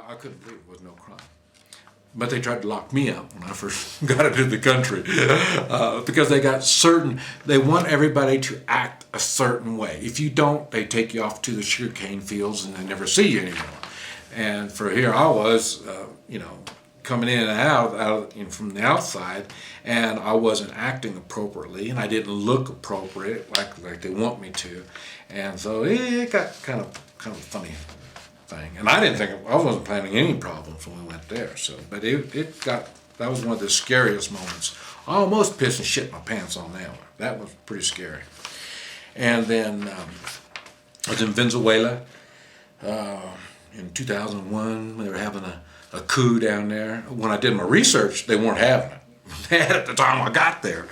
I couldn't believe it was no crime. But they tried to lock me up when I first got into the country because they want everybody to act a certain way. If you don't, they take you off to the sugarcane fields and they never see you anymore. And for here I was, coming in and out from the outside, and I wasn't acting appropriately, and I didn't look appropriate like they want me to, and so it got kind of a funny thing. And I wasn't planning any problems when we went there. So, but that was one of the scariest moments. I almost pissed and shit my pants on that one. That was pretty scary. And then I was in Venezuela in 2001. They were having a coup down there. When I did my research, they weren't having it. They had it at the time I got there.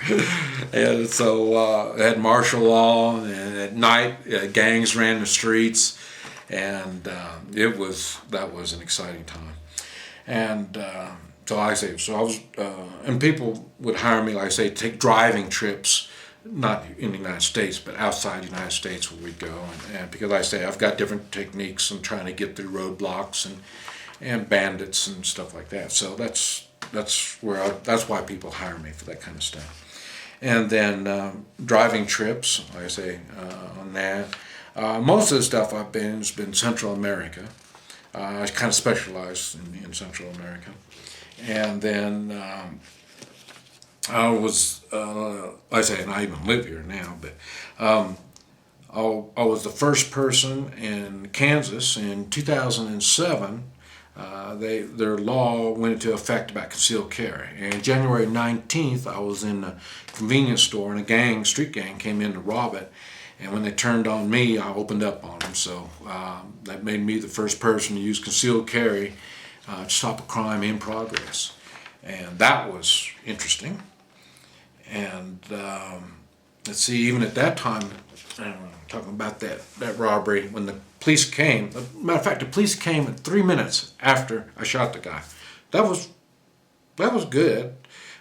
And so they had martial law, and at night gangs ran the streets. And that was an exciting time. And so I was, and people would hire me, like I say, take driving trips, not in the United States, but outside the United States where we'd go. And because I say I've got different techniques in trying to get through roadblocks and bandits and stuff like that. So that's why people hire me for that kind of stuff. And then driving trips, like I say, on that. Most of the stuff I've been has been Central America. I kind of specialized in Central America. And then I was, like I say, and I even live here now, but I was the first person in Kansas in 2007. Their law went into effect about concealed carry. And January 19th, I was in a convenience store, and a street gang came in to rob it. And when they turned on me, I opened up on them. So that made me the first person to use concealed carry to stop a crime in progress. And that was interesting. And let's see, even at that time, talking about that robbery, when the police came, matter of fact, the police came at 3 minutes after I shot the guy. That was good,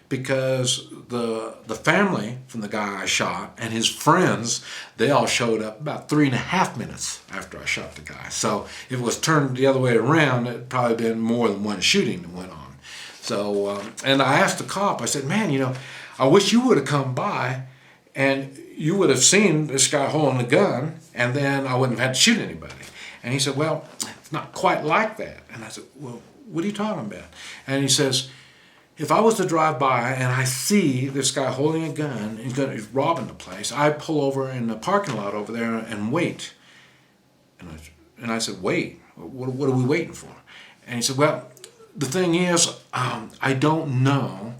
because the family from the guy I shot and his friends, they all showed up about 3.5 minutes after I shot the guy. So if it was turned the other way around, it'd probably been more than one shooting that went on. So, and I asked the cop, I said, man, I wish you would have come by and you would have seen this guy holding the gun, and then I wouldn't have had to shoot anybody. And he said, well, it's not quite like that. And I said, well, what are you talking about? And he says, if I was to drive by and I see this guy holding a gun and he's robbing the place, I'd pull over in the parking lot over there and wait. And I said, wait? What are we waiting for? And he said, well, the thing is, I don't know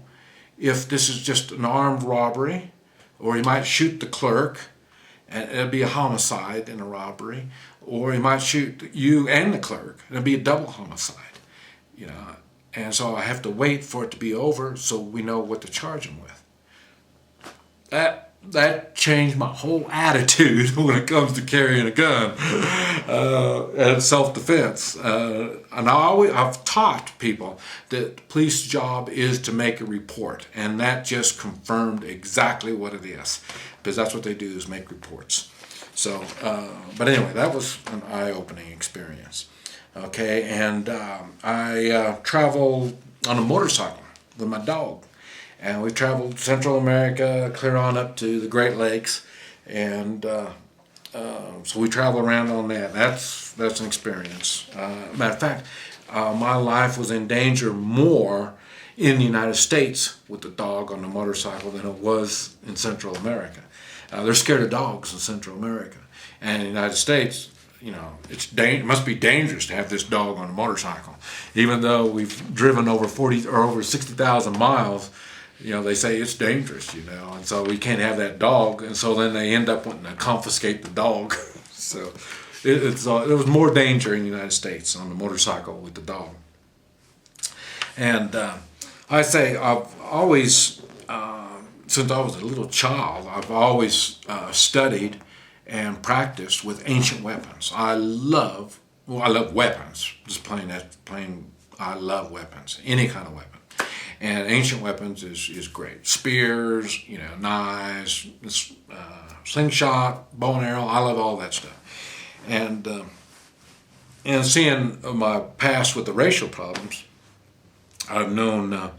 if this is just an armed robbery, or he might shoot the clerk and it'll be a homicide in a robbery, or he might shoot you and the clerk and it'll be a double homicide, And so I have to wait for it to be over so we know what to charge him with. That changed my whole attitude when it comes to carrying a gun and self-defense. And I've taught people that the police job is to make a report, and that just confirmed exactly what it is, because that's what they do, is make reports. So, but anyway, that was an eye-opening experience. Okay, and I traveled on a motorcycle with my dog. And we traveled Central America, clear on up to the Great Lakes, and so we travel around on that. That's an experience. Matter of fact, my life was in danger more in the United States with the dog on the motorcycle than it was in Central America. They're scared of dogs in Central America, and in the United States, it must be dangerous to have this dog on a motorcycle, even though we've driven over 40 or over 60,000 miles. They say it's dangerous, and so we can't have that dog, and so then they end up wanting to confiscate the dog. So there was more danger in the United States on the motorcycle with the dog. And I say I've always, since I was a little child, I've always studied and practiced with ancient weapons. I love weapons. Just plain, I love weapons, any kind of weapon. And ancient weapons is great. Spears, knives, slingshot, bow and arrow. I love all that stuff. And And seeing my past with the racial problems, I've known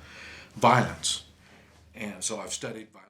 violence. And so I've studied violence.